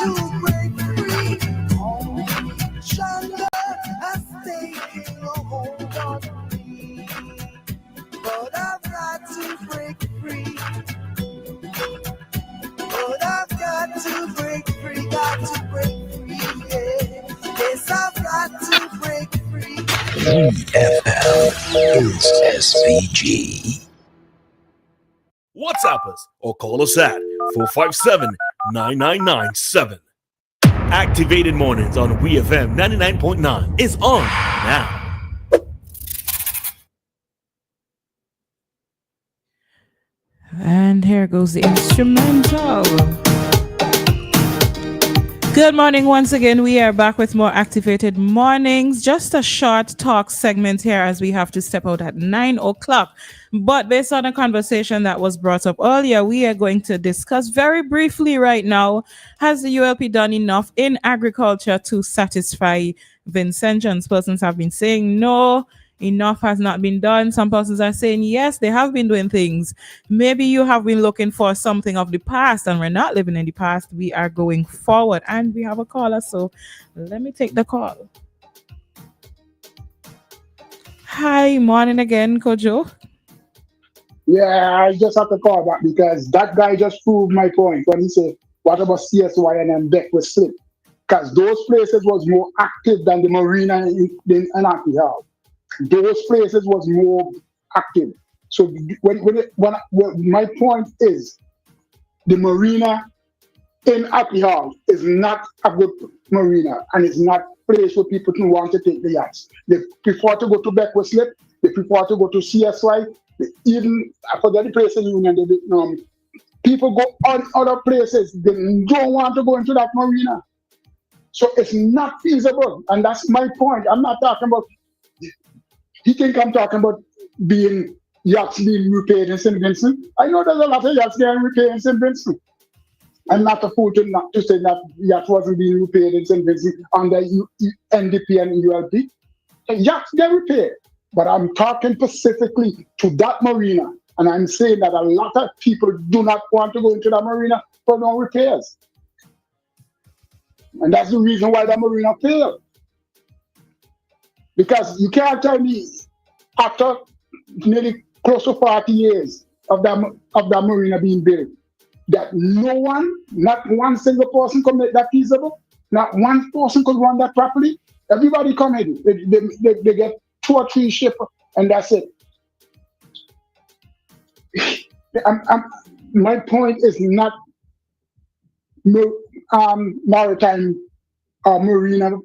to break free. Shonda has taken a hold on me, but I've got to break free. But I've got to break free, yeah. Yes, I've got to break free. WEFM is SVG. WhatsApp us or call us at 457-9997. Activated Mornings on WEFM 99.9 is on now. And here goes the instrumental. Good morning once again. We are back with more Activated Mornings. Just a short talk segment here as we have to step out at 9 o'clock. But based on a conversation that was brought up earlier, we are going to discuss very briefly right now, has the ULP done enough in agriculture to satisfy Vincentians? Persons have been saying no. Enough has not been done. Some persons are saying, yes, they have been doing things. Maybe you have been looking for something of the past, and we're not living in the past. We are going forward. And we have a caller, so let me take the call. Hi, morning again, Kojo. Yeah, I just have to call back because that guy just proved my point when he said, what about CSY and Beck was slip? Because those places was more active than the marina in Anarchy Hall. Those places was more active. So when my point is, the marina in Happy Hall is not a good marina, and it's not a place for people to want to take the yachts. They prefer to go to Beckwith Slip, they prefer to go to CSY, even forget the place in Union. People go on other places, they don't want to go into that marina. So it's not feasible, and that's my point. I'm not talking about. He think I'm talking about yachts being repaired in St. Vincent. I know there's a lot of yachts getting repaired in St. Vincent. I'm not a fool to say that yachts wasn't being repaired in St. Vincent under NDP and ULP. Yachts get repaired. But I'm talking specifically to that marina. And I'm saying that a lot of people do not want to go into that marina for no repairs. And that's the reason why that marina failed. Because you can't tell me after nearly close to 40 years of that marina being built, that no one, not one single person could make that feasible, not one person could run that properly. Everybody come in, they get 2 or 3 ships, and that's it. My point is not maritime marina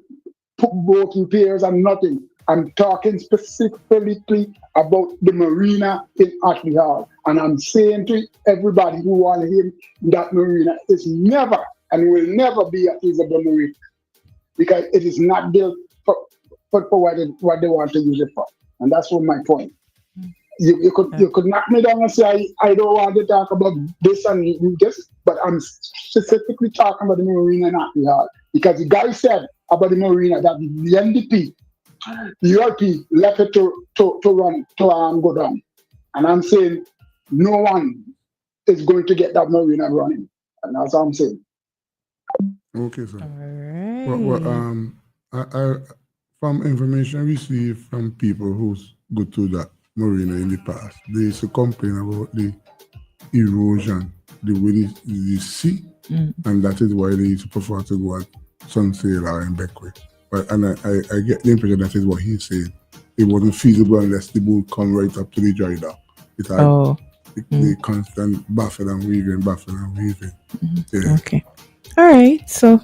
boat repairs and nothing. I'm talking specifically about the marina in Ashley Hall. And I'm saying to everybody who want to hear that marina is never and will never be a feasible marina because it is not built for what they want to use it for. And that's what my point. You could knock me down and say I don't want to talk about this and this, but I'm specifically talking about the marina in Ashley Hall because the guy said about the marina that the NDP, the ULP left it to run, to go down. And I'm saying no one is going to get that marina running. And that's what I'm saying. Okay, sir. All right. I from information received from people who's go to that marina in the past, they used to complain about the erosion, the way the sea, and that is why they used to prefer to go at Sunsail or in Beckwith. But I get the impression that is what he's saying. It wasn't feasible unless the boat come right up to the dry dock. It had the constant buffing and weaving. Yeah. Okay. All right. So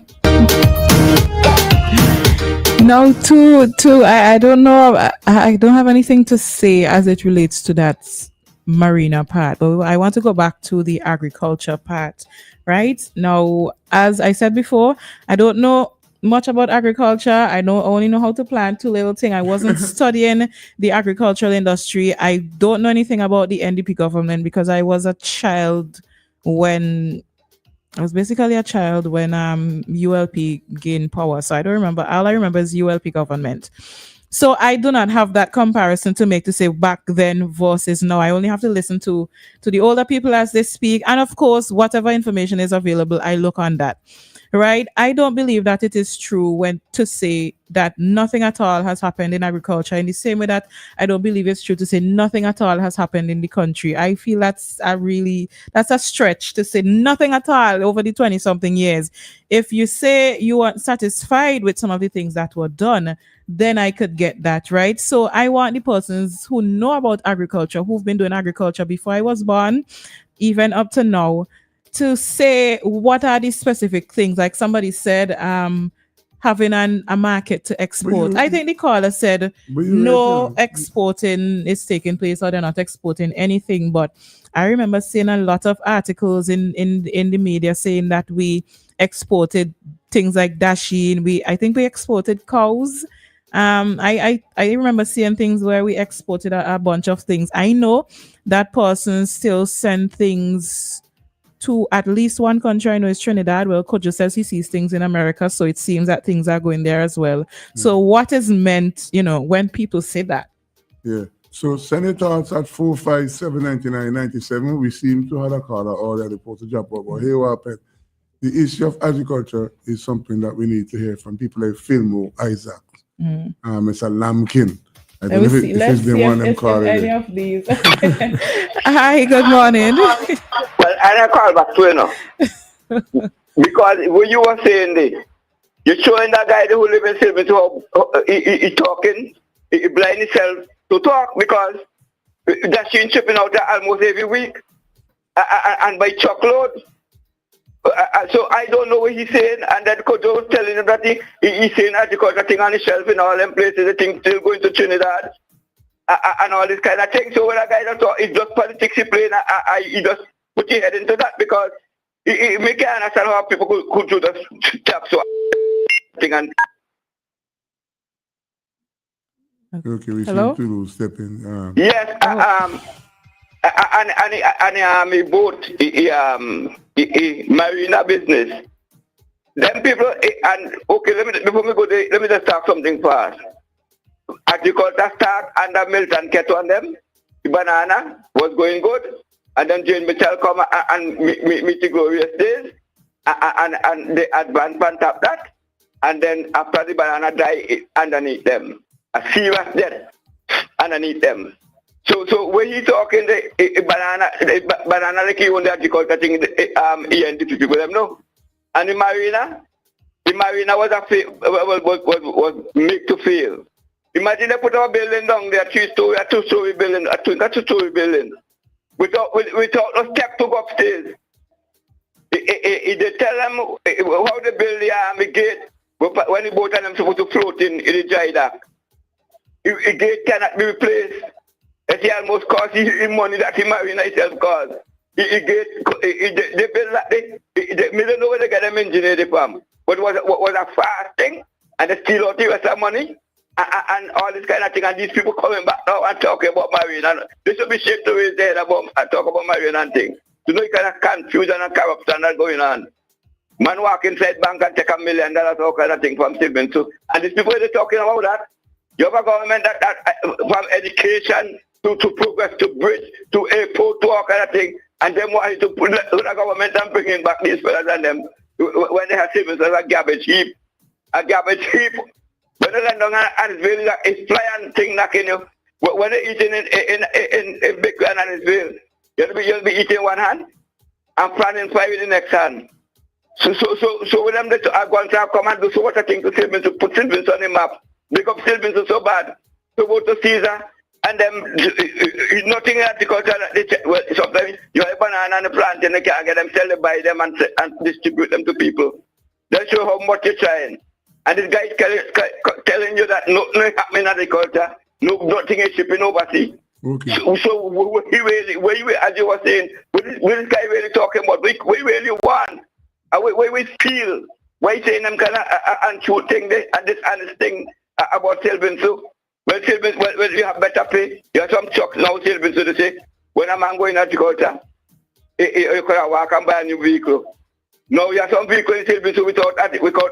now I don't know. I don't have anything to say as it relates to that marina part, but I want to go back to the agriculture part. Right now, as I said before, I don't know much about agriculture. I only know how to plant 2 little things. I wasn't studying the agricultural industry. I don't know anything about the NDP government because I was a child when ULP gained power. So I don't remember. All I remember is ULP government. So I do not have that comparison to make to say back then versus now. I only have to listen to the older people as they speak. And of course, whatever information is available, I look on that. right? I don't believe that it is true when to say that nothing at all has happened in agriculture. In the same way that I don't believe it's true to say nothing at all has happened in the country. I feel that's a stretch to say nothing at all over the 20 something years. If you say you aren't satisfied with some of the things that were done, then I could get that, right? So I want the persons who know about agriculture, who've been doing agriculture before I was born, even up to now, to say what are the specific things. Like somebody said, having a market to export. I think the caller said no exporting is taking place, or they're not exporting anything. But I remember seeing a lot of articles in the media saying that we exported things like dasheen. I think we exported cows. I remember seeing things where we exported a bunch of things. I know that person still send things to at least one country. I know is Trinidad. Well, Kojo says he sees things in America, so it seems that things are going there as well. So what is meant, when people say that? Yeah. So Senators at 4579997, we seem to have a caller already put a job up. But here what happened. The issue of agriculture is something that we need to hear from people like Philmo Isaac, Mr. Lamkin. I don't know if it's been one of them calling any of these. Hi, good morning. Well, I call back to because what you were saying there, you're showing that guy who lives in Sylvan he talking, he blind himself to talk because that's shipping out there almost every week and by truckload. So I don't know what he's saying, and then Kojo was telling him that he's saying agriculture thing on the shelf in all them places, the thing still going to Trinidad and all this kind of thing. So when a guy that talk, it's just politics he playing, he just put his head into that because he can't understand how people could do the stuff so thing and. Okay, we seem to step in. Yes, and he bought marina business. Them people and okay, before we go there, let me just talk something fast. Agriculture start under Milton Keto on them. The banana was going good, and then Jane Mitchell come and meet the glorious days, and they advance on top that, and then after the banana die underneath them, a serious death underneath them. So when he talking the banana like he own the agriculture thing, he and the people them know. And the marina was was made to fail. Imagine they put our building down there, a two-story building, a two-story building, without no step to go upstairs. They tell them how they build the gate when the boat and them supposed to float in the dry dock. The gate cannot be replaced. He almost cost the money that the marina itself cost. They build that. They don't know where they get them engineered from. But what was a fast thing, and they steal out the rest of money, and all this kind of thing. And these people coming back now and talking about marina. They should be shame to raise their head about and talk about marina and things. You know, you kind of confusion and corruption that's going on. Man walk inside bank and take $1 million, all kind of thing from Sylvan. So, and these people they're talking about that. You have a government that from education to progress to bridge to airport to all kind of thing, and then want to put the government and bringing back these fellas and them when they have savings as a garbage heap. A garbage heap. When they land down and it's really like it's flying thing knocking you. When they're eating in big land and it's real, you'll be eating one hand and planning five in the next hand. So when them are going to come and do so what I think to Sylvan to put Sylvan on the map. Make up Sylvan so bad to go to Caesar and then nothing in agriculture. Well, sometimes you have a banana and a plant and they can't get them, sell them, buy them and distribute them to people. That show how much you're trying. And this guy is telling you that nothing happening in agriculture, nothing is shipping overseas. Okay. So he really, as you were saying, what this guy really talking about? We really want, we feel. Why saying them kind of untruth thing and this honest thing about Sylvan? So, well, you have better pay. You have some trucks now, Sylvan, so they say, when a man going agriculture, you can walk and buy a new vehicle. Now you have some vehicle in Sylvan, so without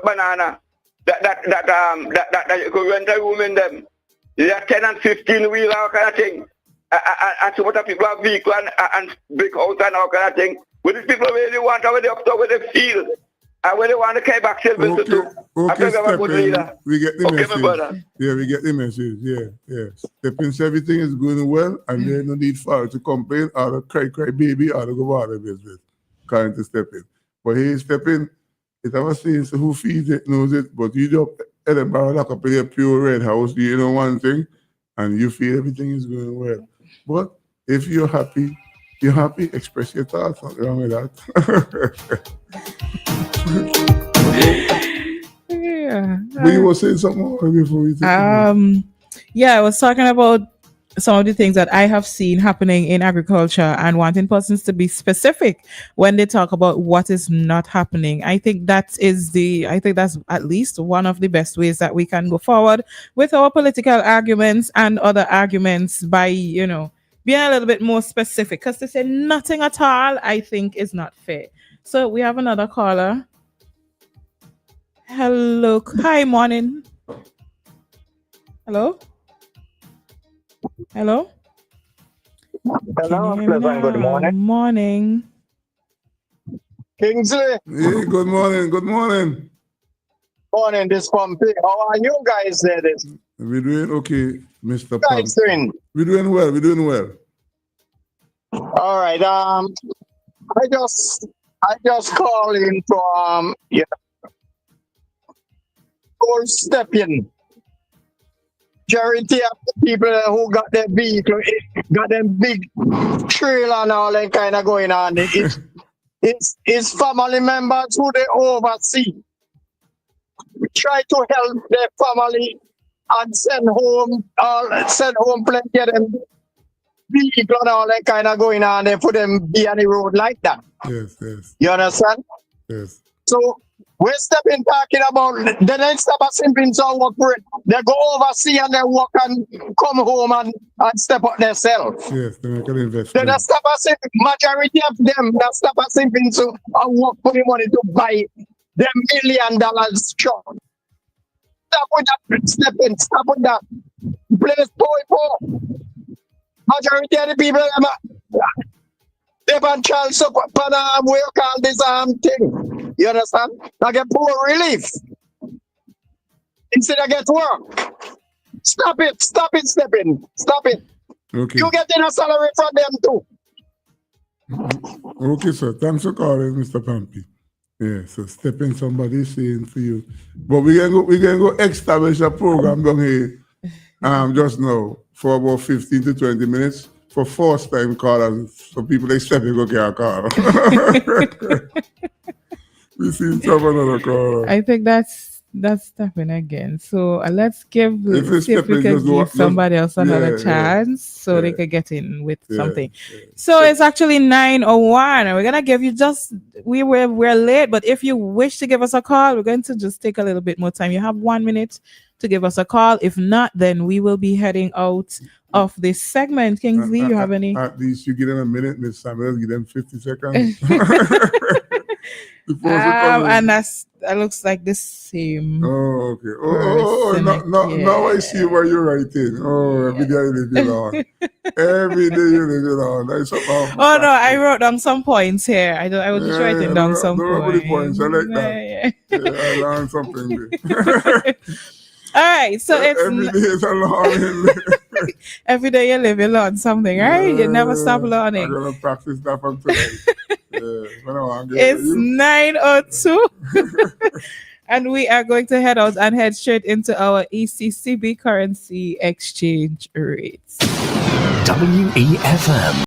banana, that you could rent a room in them. There are 10 and 15 wheel, all kind of thing. And so what people have vehicle and big house and all kind of thing. What these people really want, how they up to where they feel. I really want to carry back Sylvester Okay, too. I okay, think I'm a good Stephen. leader. We get the Okay, my message. brother. Yeah, we get the message. Yeah. Stephen said everything is going well, and there's no need for her to complain or to cry baby or to go bother business. Kind to step in. But he step in, it ever saying so who feeds it knows it, but you just Edinburgh lock up in a pure red house, you know one thing, and you feel everything is going well. But if you're happy, express your thoughts. Nothing wrong with that. Yeah. But you were saying something more before we take Yeah, I was talking about some of the things that I have seen happening in agriculture and wanting persons to be specific when they talk about what is not happening. I think that's at least one of the best ways that we can go forward with our political arguments and other arguments by, being a little bit more specific, because to say nothing at all, I think is not fair. So we have another caller. Hello. Hi, morning. Hello? Hello, Can you hear me Pleasant. Good now? morning. Morning. Kingsley, Hey, good morning. morning, this Pompey. How are you guys there? We're doing okay, Mr. Guys Pump. doing? We're doing well. All right. I just call in from full step in. Majority of the people who got their vehicle, got them big trailer and all that kind of going on. It's family members who they oversee. We try to help their family and send home plenty of them vehicle and all that kind of going on and put them be on the road like that. Yes. You understand? Yes. So we're stepping talking about they don't stop at simping so work for it. They go overseas and they work and come home and step up themselves. Yes, they make an They investment. don't stop at simping. Majority of them that stop at simping so and work for the money to buy them $1 million truck. Stop with that stepping, stop with that. Place poor. Majority of the people they've been child support we call this thing. You understand? I get poor relief. Instead I get work. Stop it, stepping. Stop it. Okay. You getting a salary from them too. Okay, sir. Thanks for calling, Mr. Pampy. Yeah, so stepping somebody saying for you. But we can go establish a program down here just now for about 15 to 20 minutes for first time callers. So people they step in go get a call. We see some another call. I think that's stepping again. So let's see if we can give somebody else another chance so they could get in with something. So it's actually 9:01, and we're gonna give you we're late, but if you wish to give us a call, we're going to just take a little bit more time. You have 1 minute to give us a call. If not, then we will be heading out of this segment. Kingsley, you have any? At least you give them a minute, Miss Samuel, give them 50 seconds. And that looks like the same. Oh, okay. Now I see where you're writing. Oh, every day you leave it on. Every day you leave it on. Oh no, I wrote down some points here. I was just writing down some points. I like that. I learned something there. All right, so it's every day is a learning. Every day you live, you learn something, right? You never stop learning. I'm gonna practice that from tonight. It's 9:02. And we are going to head out and head straight into our ECCB currency exchange rates. WEFM